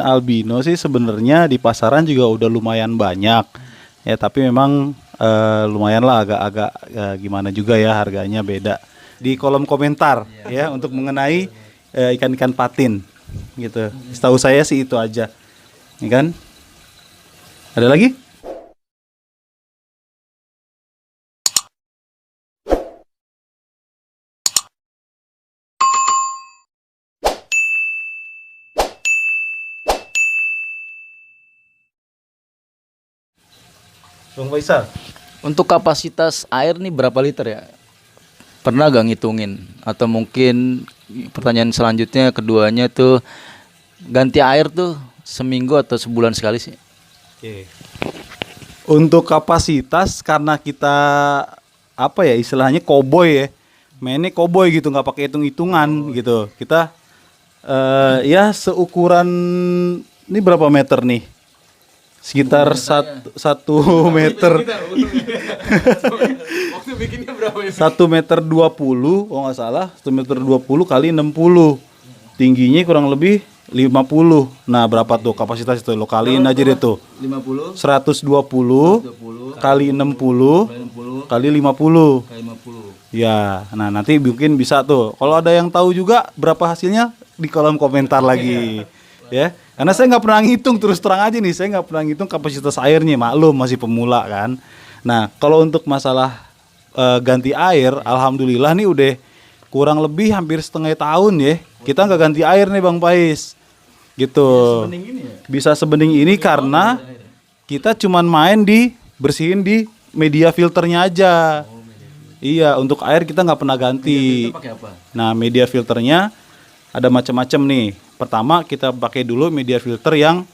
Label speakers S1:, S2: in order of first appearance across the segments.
S1: Albino sih sebenarnya di pasaran juga udah lumayan banyak ya, tapi memang lumayan lah agak-agak gimana juga ya, harganya beda. Di kolom komentar ya untuk mengenai ikan-ikan patin gitu. Setahu saya sih itu aja, ya kan? Ada lagi? Bang Faisal.
S2: Untuk kapasitas air nih berapa liter ya? Pernah gak ngitungin? Atau mungkin pertanyaan selanjutnya keduanya tuh, ganti air tuh seminggu atau sebulan sekali sih?
S1: Oke. Untuk kapasitas, karena kita apa ya istilahnya koboi ya, mainnya koboi gitu, nggak pakai hitung-hitungan gitu. Kita ya seukuran ini berapa meter nih? Sekitar satu meter.
S3: Waktu bikinnya berapa ya?
S1: 1,20 meter, oh nggak salah, 1,20 meter kali 60. Tingginya kurang lebih 50. Nah, berapa tuh kapasitas itu? Lo kaliin aja deh tuh.
S3: 50
S1: 120 kali 60 kali 50.
S3: kali 50.
S1: Ya, nah nanti mungkin bisa tuh. Kalau ada yang tahu juga berapa hasilnya di kolom komentar lagi. Ya, karena saya nggak pernah ngitung, terus terang aja nih, saya nggak pernah ngitung kapasitas airnya, maklum masih pemula kan. Nah, kalau untuk masalah ganti air, alhamdulillah nih udah kurang lebih hampir setengah tahun ya. Kita nggak ganti air nih Bang Pais, gitu. Bisa sebening ini karena kita cuman main di bersihin di media filternya aja. Iya, untuk air kita nggak pernah ganti.
S3: Pakai apa?
S1: Nah, media filternya ada macam-macam nih. Pertama kita pakai dulu media filter yang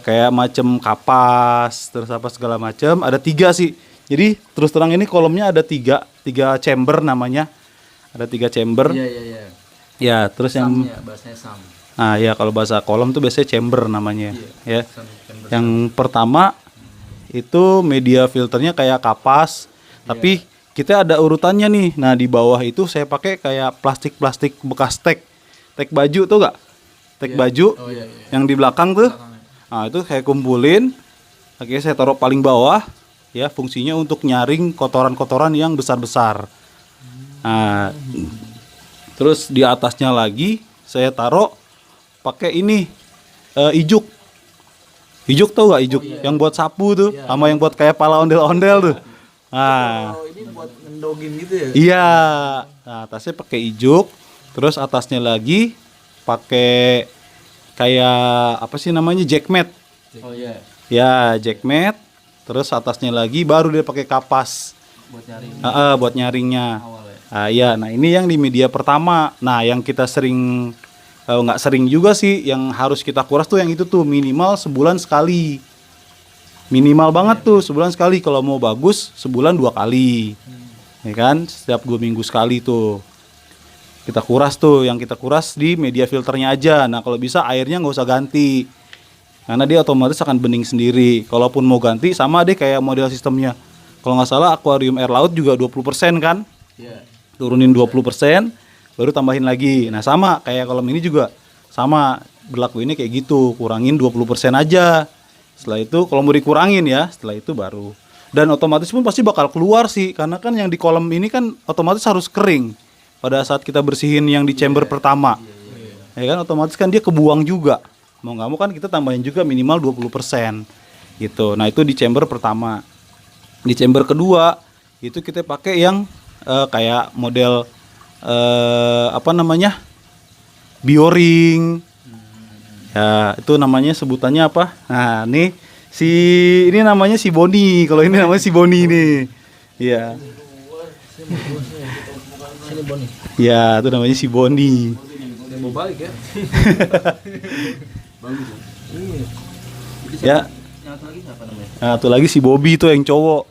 S1: kayak macam kapas, terus apa segala macam. Ada 3 sih. Jadi terus terang ini kolomnya ada 3 chamber namanya. Ada 3 chamber.
S3: Iya.
S1: Ya, terus yang
S3: Bahasanya sam.
S1: nah ya kalau bahasa kolom tuh biasanya chamber namanya. Ya.
S3: Chamber.
S1: Yang pertama itu media filternya kayak kapas, tapi kita ada urutannya nih. Nah, di bawah itu saya pakai kayak plastik bekas tek baju tuh gak? Tek baju yang di belakang tuh. Nah, itu saya kumpulin. Akhirnya saya taruh paling bawah. Ya, fungsinya untuk nyaring kotoran-kotoran yang besar-besar. Nah, terus di atasnya lagi saya taruh pakai ini ijuk. Ijuk tau gak ijuk? Yang buat sapu tuh, sama yang buat kayak pala ondel-ondel tuh. Nah,
S3: Ini buat ngendogin gitu ya?
S1: iya. Nah, atasnya pakai ijuk, terus atasnya lagi pakai kayak apa sih namanya, jackmat.
S3: Oh iya.
S1: Ya, jackmat. Terus atasnya lagi baru dia pakai kapas.
S3: Buat nyaring
S1: Buat nyaringnya.
S3: awal ya.
S1: Iya, nah ini yang di media pertama. Nah, yang kita sering nggak sering juga sih, yang harus kita kuras tuh yang itu tuh minimal sebulan sekali. Minimal banget tuh sebulan sekali. Kalau mau bagus sebulan 2 kali. Ya kan? Setiap 2 minggu sekali tuh. Kita kuras tuh, yang kita kuras di media filternya aja. Nah, kalau bisa airnya nggak usah ganti. Karena dia otomatis akan bening sendiri. Kalaupun mau ganti sama deh kayak model sistemnya. Kalau nggak salah akuarium air laut juga 20% kan?
S3: Iya.
S1: Turunin 20%, baru tambahin lagi. Nah, sama kayak kolam ini juga sama berlaku ini kayak gitu, kurangin 20% aja. Setelah itu kalau mau dikurangin ya, setelah itu baru. Dan otomatis pun pasti bakal keluar sih, karena kan yang di kolam ini kan otomatis harus kering pada saat kita bersihin yang di chamber pertama. Ya kan, otomatis kan dia kebuang juga. Mau nggak mau kan kita tambahin juga minimal 20% gitu. Nah, itu di chamber pertama. Di chamber kedua itu kita pakai yang kayak model apa namanya, bioring. Ya, itu namanya sebutannya apa? Nah, nih ini namanya si Boni. Kalau ini namanya si Boni nih. Iya.
S3: Sini Boni.
S1: Ya, itu namanya si Boni.
S3: Mau balik ya? Bagus ya. Iya.
S1: Ya.
S3: Yang satu lagi siapa namanya?
S1: Nah, tuh lagi si Bobby tuh yang cowok.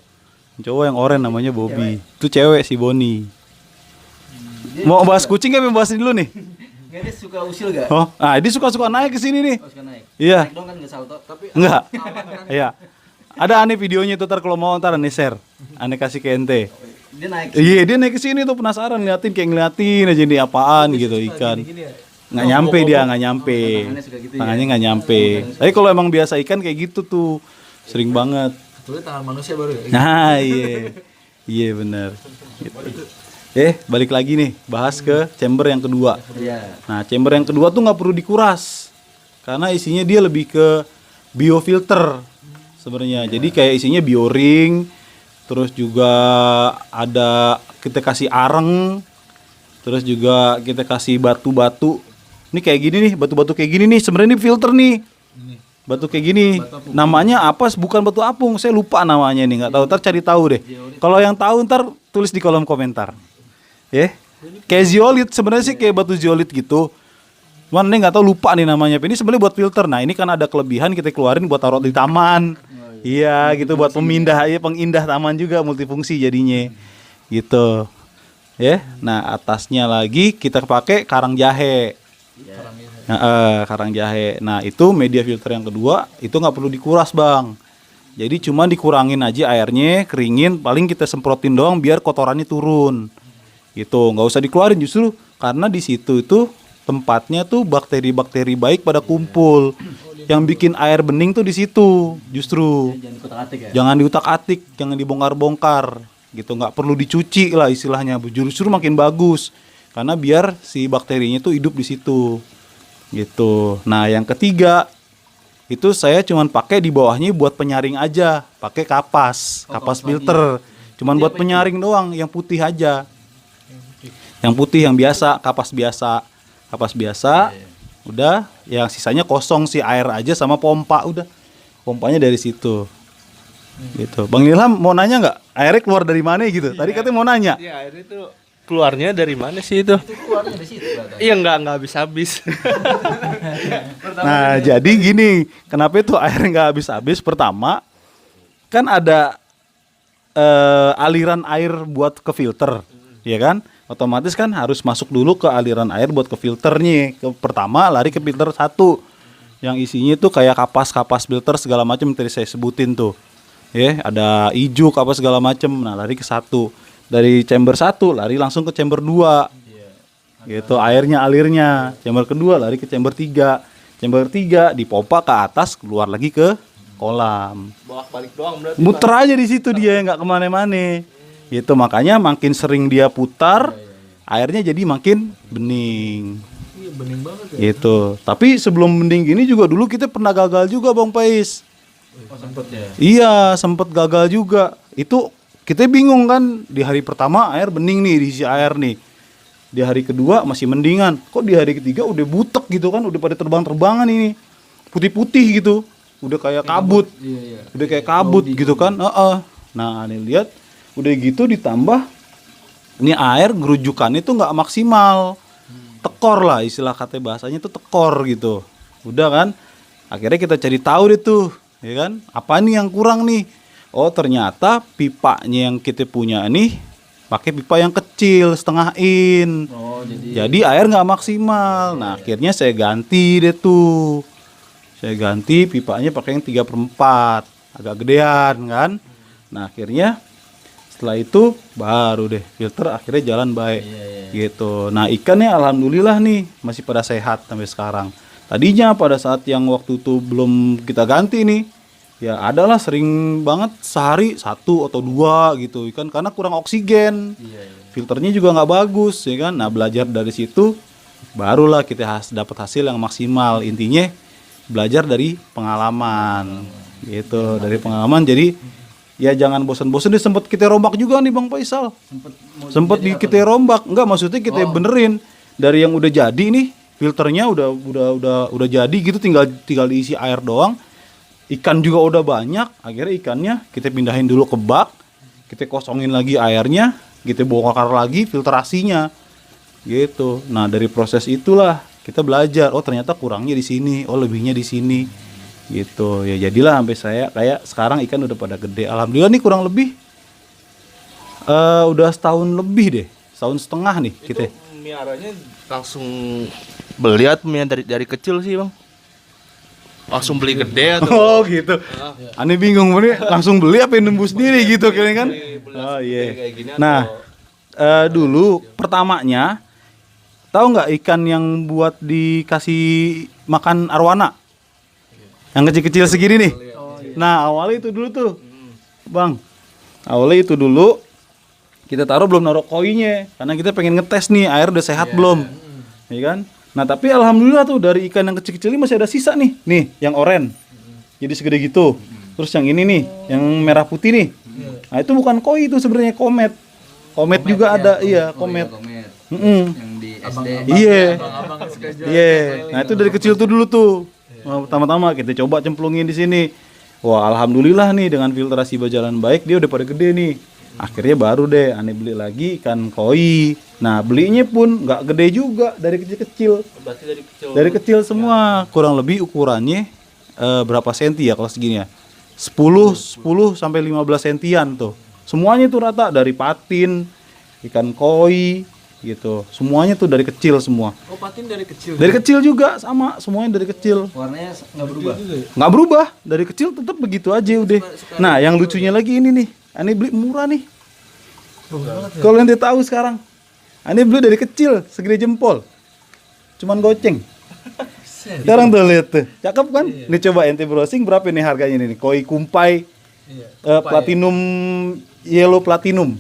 S1: Yang cowok yang oranye namanya Bobby. Itu cewek si Boni. Mau bahas kucing kan, bahas ini dulu nih.
S3: Nggak, dia suka usil gak?
S1: Oh, nah dia suka-suka naik ke sini nih.
S3: Oh, suka naik.
S1: Iya.
S3: Naik dong kan nggak salto, tapi
S1: Enggak.
S3: aman kan?
S1: Iya. Ada aneh videonya tuh, ntar kalau mau ntar aneh share. Aneh kasih ke ente.
S3: Dia naik.
S1: Iya, dia naik ke sini tuh penasaran, ngeliatin kayak ngeliatin aja ini apaan gitu, ikan.
S3: Gini ya.
S1: nggak nyampe dia, nggak nyampe.
S3: Tangannya suka gitu ya?
S1: Tangannya nggak nyampe. Tapi kalau emang biasa ikan kayak gitu tuh sering banget.
S3: Kecuali tangan manusia baru ya.
S1: Nah iya, iya benar. Gitu. Balik lagi nih, bahas ke chamber yang kedua.
S3: Iya.
S1: Nah chamber yang kedua tuh nggak perlu dikuras, karena isinya dia lebih ke biofilter sebenarnya. Jadi kayak isinya bioring, terus juga ada kita kasih areng, terus juga kita kasih batu-batu. Ini kayak gini nih, batu-batu kayak gini nih. Sebenarnya ini filter nih. Batu kayak gini. Namanya apa? Bukan batu apung. Saya lupa namanya nih. Nggak tahu. Ntar cari tahu deh. Kalau yang tahu ntar tulis di kolom komentar. Kayak zeolit. Sebenarnya sih kayak batu zeolit gitu. Cuman ini nggak tahu, lupa nih namanya. Ini sebenarnya buat filter. Nah ini kan ada kelebihan kita keluarin buat taruh di taman. Iya gitu, buat pemindah, pengindah taman juga, multifungsi jadinya. Gitu. Nah atasnya lagi kita pakai karang jahe. Karang jahe. Nah itu media filter yang kedua, itu nggak perlu dikuras bang. Jadi cuma dikurangin aja airnya, keringin, paling kita semprotin doang biar kotorannya turun. Gitu, nggak usah dikeluarin justru karena di situ itu tempatnya tuh bakteri-bakteri baik pada kumpul. Yang bikin air bening tuh di situ justru.
S3: Jangan dikutak-atik ya.
S1: Jangan diutak-atik, jangan dibongkar-bongkar. Gitu, nggak perlu dicuci lah istilahnya. Justru makin bagus karena biar si bakterinya tuh hidup di situ. Gitu. Nah, yang ketiga itu saya cuman pakai di bawahnya buat penyaring aja, pakai kapas filter. Cuman buat penyaring doang, yang putih aja. Yang putih yang biasa, kapas biasa. Udah, yang sisanya kosong sih, air aja sama pompa udah. Pompanya dari situ. Gitu. Bang Ilham mau nanya nggak? Airnya keluar dari mana gitu? Tadi katanya mau nanya.
S4: Iya, air itu keluarnya dari mana sih itu?
S3: Keluarnya dari situ katanya.
S4: Iya, nggak habis-habis.
S1: Nah, jadi gini, kenapa itu air nggak habis-habis? Pertama, kan ada aliran air buat ke filter, ya kan? Otomatis kan harus masuk dulu ke aliran air buat ke filternya. Pertama lari ke filter 1, yang isinya tuh kayak kapas filter segala macam tadi saya sebutin tuh. Ada ijuk apa segala macam. Nah, lari ke 1. Dari chamber 1 lari langsung ke chamber 2. Gitu, airnya alirnya. Chamber kedua lari ke chamber 3. Chamber 3 dipompa ke atas, keluar lagi ke kolam.
S4: Bolak-balik doang berarti.
S1: Muter aja di situ dia, nggak kemana-mana. Gitu, makanya makin sering dia putar, airnya jadi makin bening.
S3: Iya, bening banget ya.
S1: Gitu. Tapi sebelum bening gini juga dulu kita pernah gagal juga Bang Pais.
S3: Oh, sempet ya.
S1: Iya, sempet gagal juga. Itu kita bingung kan, di hari pertama air bening nih, diisi air nih. Di hari kedua masih mendingan. Kok di hari ketiga udah butek gitu kan, udah pada terbang-terbangan ini. Putih-putih gitu. Udah kayak kabut.
S3: Iya.
S1: Udah kayak kabut gitu kan. Nah, nih lihat udah gitu ditambah ini air gerujukan itu nggak maksimal. Tekor lah istilah kata bahasanya itu tekor gitu. Udah kan? Akhirnya kita cari tahu deh tuh, ya kan? Apa nih yang kurang nih? Oh, ternyata pipanya yang kita punya nih pakai pipa yang kecil, setengah in.
S3: Oh,
S1: Jadi air nggak maksimal. Nah, akhirnya saya ganti deh tuh. Saya ganti pipanya pakai yang 3/4, agak gedean kan. Nah, akhirnya setelah itu baru deh filter akhirnya jalan baik. Gitu. Nah, ikannya alhamdulillah nih masih pada sehat sampai sekarang. Tadinya pada saat yang waktu itu belum kita ganti nih, ya adalah sering banget sehari 1 atau 2 gitu ikan karena kurang oksigen. Filternya juga nggak bagus ya kan. Nah, belajar dari situ barulah kita dapat hasil yang maksimal. Intinya belajar dari pengalaman. Gitu, dari pengalaman jadi ya jangan bosan-bosan nih, sempet kita rombak juga nih Bang Faisal. Sempet kita rombak. Enggak, maksudnya kita benerin dari yang udah jadi nih, filternya udah jadi gitu, tinggal diisi air doang. Ikan juga udah banyak, akhirnya ikannya kita pindahin dulu ke bak, kita kosongin lagi airnya, kita bongkar lagi filtrasinya. Gitu. Nah, dari proses itulah kita belajar, oh ternyata kurangnya di sini, oh lebihnya di sini. Gitu ya, jadilah sampai saya kayak sekarang ikan udah pada gede, alhamdulillah nih. Kurang lebih udah setahun lebih deh, 1,5 nih kita.
S4: Miaranya langsung beli atau dari kecil sih Bang? Langsung beli gede atau?
S1: Oh gitu. Aneh bingung nih, langsung beli apa nembus sendiri gitu kayaknya kan. Oh iya. Nah, dulu pertamanya Tahu nggak ikan yang buat dikasih makan arwana? Yang kecil-kecil segini nih. Nah, awalnya itu dulu tuh. Bang. Awalnya itu dulu. Kita taruh belum naruh koinya karena kita pengen ngetes nih air udah sehat belum. Ya kan? Nah, tapi alhamdulillah tuh dari ikan yang kecil-kecil ini masih ada sisa nih. Nih, yang oranye. Jadi segede gitu. Terus yang ini nih, yang merah putih nih. Nah, itu bukan koi itu sebenarnya komet. Komet juga ada, iya, komet.
S2: Yang di SD.
S1: Iya.
S3: Abang sekejap.
S1: Iya. Nah, itu dari kecil tuh dulu tuh. Nah, pertama-tama kita coba cemplungin di sini. Wah, alhamdulillah nih dengan filtrasi berjalan baik dia udah pada gede nih. Akhirnya baru deh aneh beli lagi ikan koi. Nah, belinya pun nggak gede juga dari kecil-kecil.
S4: Berarti dari kecil.
S1: Dari kecil semua, kurang lebih ukurannya berapa senti ya kalau segini ya? 10 sampai 15 sentian tuh. Semuanya tuh rata dari patin, ikan koi gitu. Semuanya tuh dari kecil semua.
S3: Oh, patin dari kecil.
S1: Dari kecil juga sama, semuanya dari kecil.
S2: Warnanya nggak berubah.
S1: Nggak berubah, dari kecil tetap begitu aja udah. Nah, yang lucunya lagi ini nih. Aneh beli murah nih. Kalau ente tahu sekarang. Aneh beli dari kecil, segede jempol. Cuman goceng. Sekarang tuh lihat tuh. Cakep kan? Nih coba ente browsing berapa nih harganya nih? Koi kumpai platinum yellow platinum.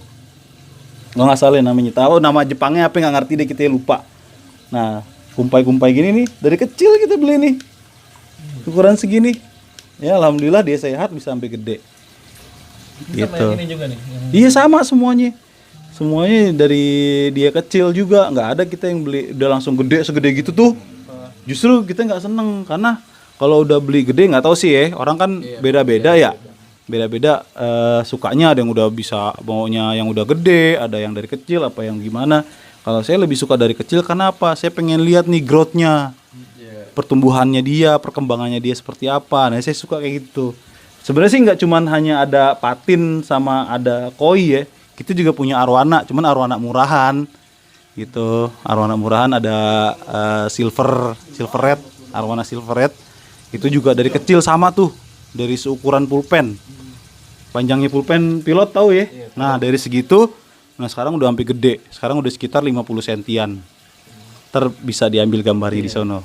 S1: Nggak salah namanya. Tahu nama Jepangnya apa nggak ngerti deh kita lupa. Nah, kumpai-kumpai gini nih dari kecil kita beli nih. Ukuran segini. Ya alhamdulillah dia sehat bisa sampai gede. Gitu.
S3: Ini juga nih.
S1: Iya sama semuanya. Semuanya dari dia kecil juga, nggak ada kita yang beli udah langsung gede segede gitu tuh. Justru kita nggak seneng karena kalau udah beli gede nggak tahu sih ya, orang kan beda-beda ya. Beda-beda sukanya, ada yang udah bisa maunya yang udah gede, ada yang dari kecil apa yang gimana. Kalau saya lebih suka dari kecil karena apa? Saya pengen lihat nih growth-nya. Pertumbuhannya dia, perkembangannya dia seperti apa. Nah, saya suka kayak gitu. Sebenarnya sih nggak cuman hanya ada patin sama ada koi ya. Kita juga punya arwana, cuman arwana murahan gitu. Arwana murahan ada silver red, arwana silver red. Itu juga dari kecil sama tuh, dari seukuran pulpen. Panjangnya pulpen pilot tahu ya. Nah, dari segitu, nah sekarang udah hampir gede. Sekarang udah sekitar 50 sentian. Bisa diambil gambarnya di sono.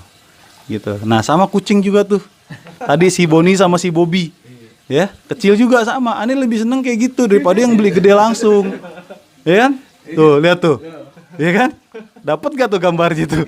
S1: Gitu. Nah, sama kucing juga tuh. Tadi si Boni sama si Bobby. Ya, kecil juga sama. Aneh lebih seneng kayak gitu daripada yang beli gede langsung. Ya kan? Tuh, lihat tuh. Ya kan? Dapat gak tuh gambar gitu?